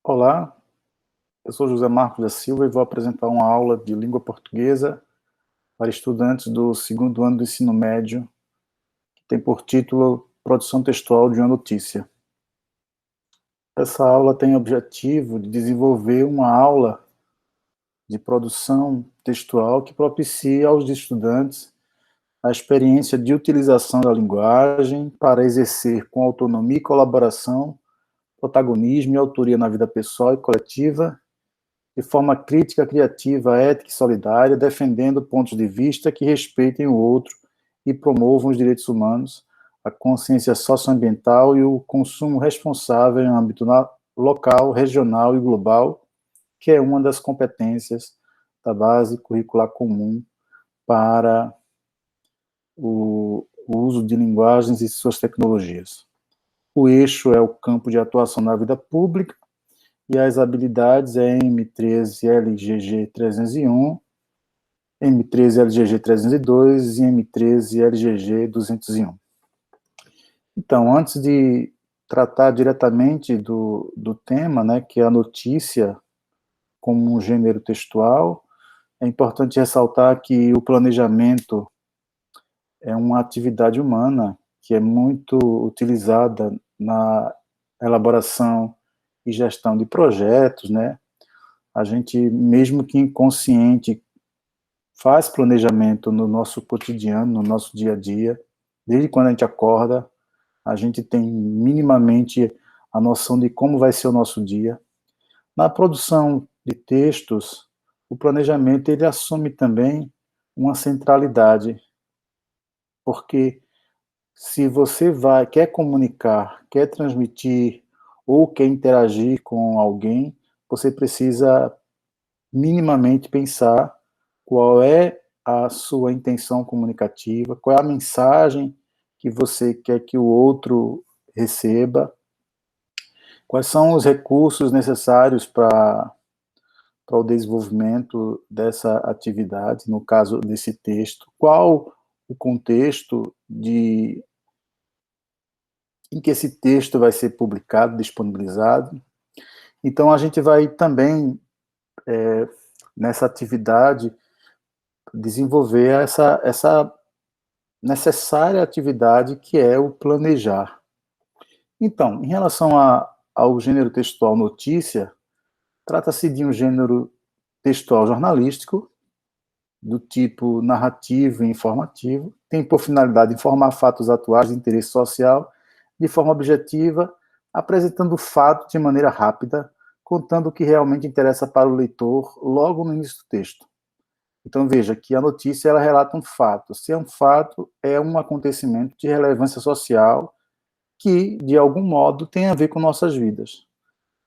Olá, eu sou José Marcos da Silva e vou apresentar uma aula de língua portuguesa para estudantes do segundo ano do ensino médio, que tem por título Produção Textual de uma Notícia. Essa aula tem o objetivo de desenvolver uma aula de produção textual que propicie aos estudantes a experiência de utilização da linguagem para exercer com autonomia e colaboração, protagonismo e autoria na vida pessoal e coletiva, de forma crítica, criativa, ética e solidária, defendendo pontos de vista que respeitem o outro e promovam os direitos humanos, a consciência socioambiental e o consumo responsável em âmbito local, regional e global, que é uma das competências da base curricular comum para o uso de linguagens e suas tecnologias. O eixo é o campo de atuação na vida pública, e as habilidades é M13LGG301, M13LGG302 e M13LGG201. Então, antes de tratar diretamente do tema, né, que é a notícia como um gênero textual, é importante ressaltar que o planejamento é uma atividade humana que é muito utilizada na elaboração e gestão de projetos, né? A gente, mesmo que inconsciente, faz planejamento no nosso cotidiano, no nosso dia a dia. Desde quando a gente acorda, a gente tem minimamente a noção de como vai ser o nosso dia. Na produção de textos, o planejamento ele assume também uma centralidade, porque se você quer comunicar, quer transmitir ou quer interagir com alguém, você precisa minimamente pensar qual é a sua intenção comunicativa, qual é a mensagem que você quer que o outro receba, quais são os recursos necessários para o desenvolvimento dessa atividade, no caso desse texto, qual o contexto em que esse texto vai ser publicado, disponibilizado. Então, a gente vai também, nessa atividade, desenvolver essa necessária atividade que é o planejar. Então, em relação ao gênero textual notícia, trata-se de um gênero textual jornalístico, do tipo narrativo e informativo, tem por finalidade informar fatos atuais de interesse social de forma objetiva, apresentando o fato de maneira rápida, contando o que realmente interessa para o leitor logo no início do texto. Então, veja que a notícia ela relata um fato. Se é um fato, é um acontecimento de relevância social que, de algum modo, tem a ver com nossas vidas.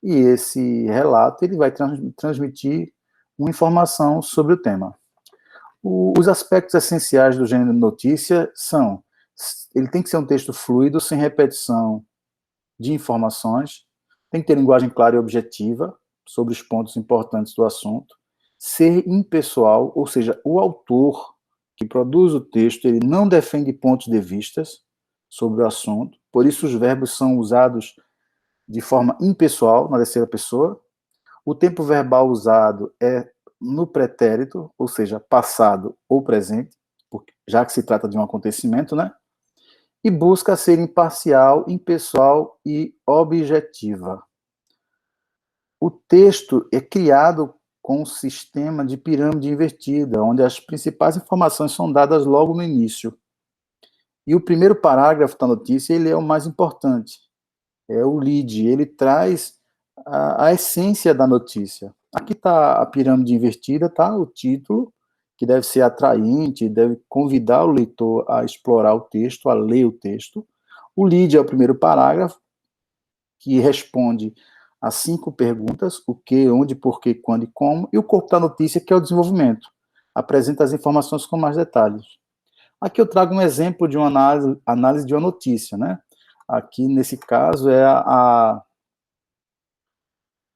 E esse relato ele vai transmitir uma informação sobre o tema. Os aspectos essenciais do gênero notícia são: ele tem que ser um texto fluido, sem repetição de informações, tem que ter linguagem clara e objetiva sobre os pontos importantes do assunto, ser impessoal, ou seja, o autor que produz o texto, ele não defende pontos de vistas sobre o assunto, por isso os verbos são usados de forma impessoal, na terceira pessoa. O tempo verbal usado é no pretérito, ou seja, passado ou presente, já que se trata de um acontecimento, né? E busca ser imparcial, impessoal e objetiva. O texto é criado com um sistema de pirâmide invertida, onde as principais informações são dadas logo no início. E o primeiro parágrafo da notícia ele é o mais importante, é o lead, ele traz a essência da notícia. Aqui está a pirâmide invertida, tá? O título, que deve ser atraente, deve convidar o leitor a explorar o texto, a ler o texto. O lead é o primeiro parágrafo, que responde a 5 perguntas: o que, onde, porquê, quando e como, e o corpo da notícia, que é o desenvolvimento. Apresenta as informações com mais detalhes. Aqui eu trago um exemplo de uma análise de uma notícia, né? Aqui, nesse caso, é a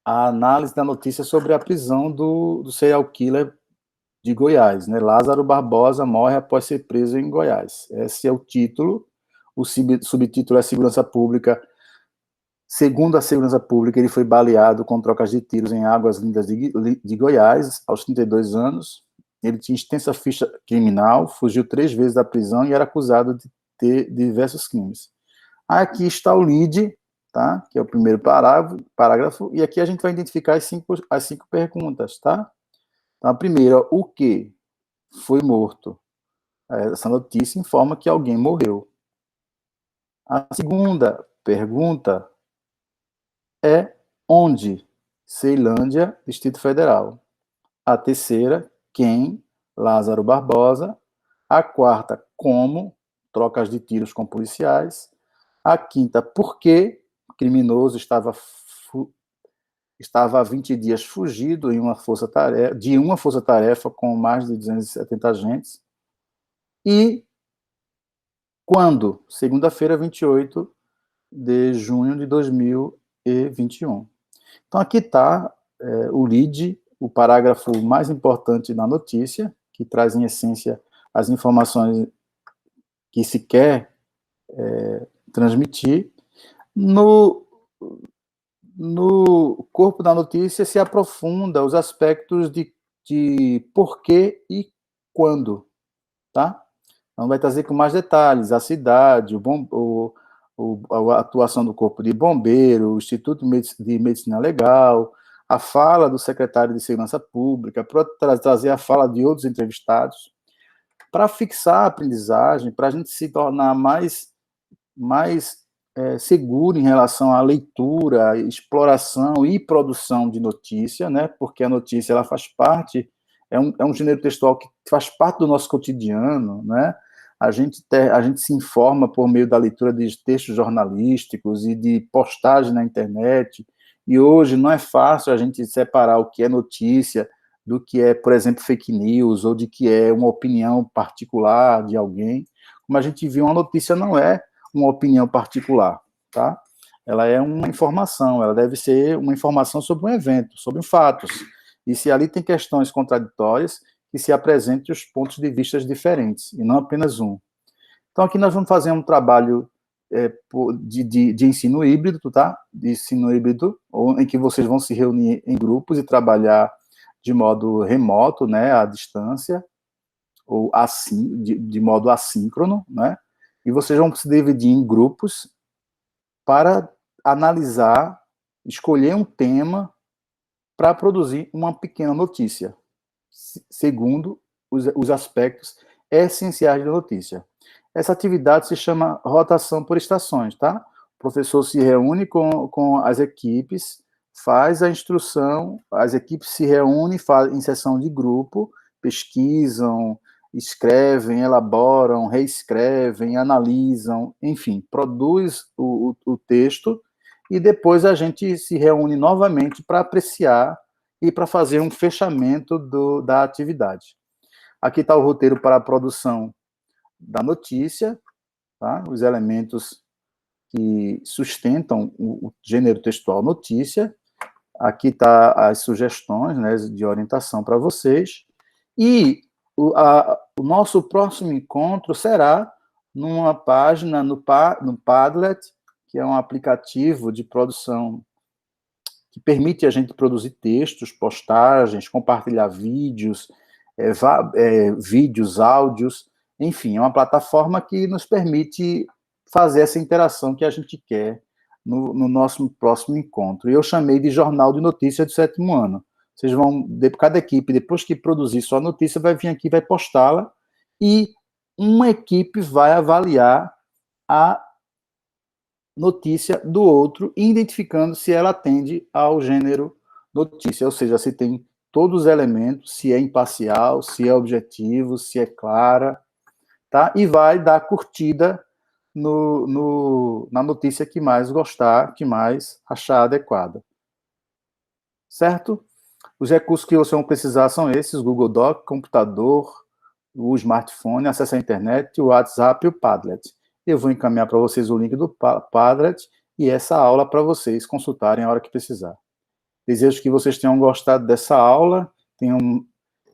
análise da notícia sobre a prisão do serial killer de Goiás, né? Lázaro Barbosa morre após ser preso em Goiás. Esse é o título, o subtítulo é Segurança Pública Segundo a segurança pública, ele foi baleado com trocas de tiros em Águas Lindas de Goiás, aos 32 anos. Ele tinha extensa ficha criminal, fugiu 3 vezes da prisão e era acusado de ter diversos crimes. Aqui está o lead, tá? Que é o primeiro parágrafo, e aqui a gente vai identificar as cinco perguntas, tá? Então, a primeira, o que foi morto? Essa notícia informa que alguém morreu. A segunda pergunta é onde? Ceilândia, Distrito Federal. A terceira, quem? Lázaro Barbosa. A quarta, como? Trocas de tiros com policiais. A quinta, por que? O criminoso estava há 20 dias fugido de uma força-tarefa com mais de 270 agentes. E quando? Segunda-feira, 28 de junho de 2021. Então, aqui está o lead, o parágrafo mais importante da notícia, que traz, em essência, as informações que se quer transmitir. No corpo da notícia se aprofunda os aspectos de porquê e quando, tá? Então, vai trazer com mais detalhes a cidade, a atuação do Corpo de Bombeiro, o Instituto de Medicina Legal, a fala do secretário de Segurança Pública, para trazer a fala de outros entrevistados, para fixar a aprendizagem, para a gente se tornar mais seguro em relação à leitura, exploração e produção de notícia, né? Porque a notícia ela faz parte, é um gênero textual que faz parte do nosso cotidiano, né? A gente se informa por meio da leitura de textos jornalísticos e de postagem na internet, e hoje não é fácil a gente separar o que é notícia do que é, por exemplo, fake news, ou de que é uma opinião particular de alguém. Como a gente viu, uma notícia não é uma opinião particular, tá? Ela é uma informação, ela deve ser uma informação sobre um evento, sobre fatos. E se ali tem questões contraditórias, que se apresentem os pontos de vista diferentes, e não apenas um. Então, aqui nós vamos fazer um trabalho de ensino híbrido, tá? De ensino híbrido, em que vocês vão se reunir em grupos e trabalhar de modo remoto, né, à distância, ou assim, de modo assíncrono, né? E vocês vão se dividir em grupos para analisar, escolher um tema para produzir uma pequena notícia, segundo os aspectos essenciais da notícia. Essa atividade se chama rotação por estações, tá? O professor se reúne com as equipes, faz a instrução, as equipes se reúnem em sessão de grupo, pesquisam, escrevem, elaboram, reescrevem, analisam, enfim, produz o texto e depois a gente se reúne novamente para apreciar e para fazer um fechamento da atividade. Aqui está o roteiro para a produção da notícia, tá? Os elementos que sustentam o gênero textual notícia. Aqui está as sugestões, né, de orientação para vocês. E o nosso próximo encontro será numa página no Padlet, que é um aplicativo de produção que permite a gente produzir textos, postagens, compartilhar vídeos, vídeos, áudios, enfim, é uma plataforma que nos permite fazer essa interação que a gente quer no nosso próximo encontro. E eu chamei de Jornal de Notícias do 7º ano. Vocês vão, cada equipe, depois que produzir sua notícia, vai vir aqui, vai postá-la, e uma equipe vai avaliar a notícia do outro, identificando se ela atende ao gênero notícia, ou seja, se tem todos os elementos, se é imparcial, se é objetivo, se é clara, tá? E vai dar curtida na notícia que mais gostar, que mais achar adequada. Certo? Os recursos que vocês vão precisar são esses: Google Doc, computador, o smartphone, acesso à internet, o WhatsApp e o Padlet. Eu vou encaminhar para vocês o link do Padlet e essa aula para vocês consultarem a hora que precisar. Desejo que vocês tenham gostado dessa aula, tenham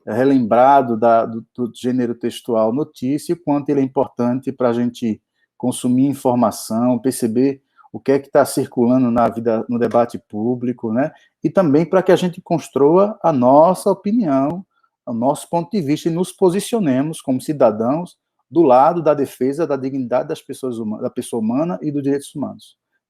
relembrado do gênero textual notícia, e quanto ele é importante para a gente consumir informação, perceber o que é que está circulando na vida, no debate público, né? E também para que a gente construa a nossa opinião, o nosso ponto de vista e nos posicionemos como cidadãos do lado da defesa da dignidade das pessoas humanas, da pessoa humana e dos direitos humanos.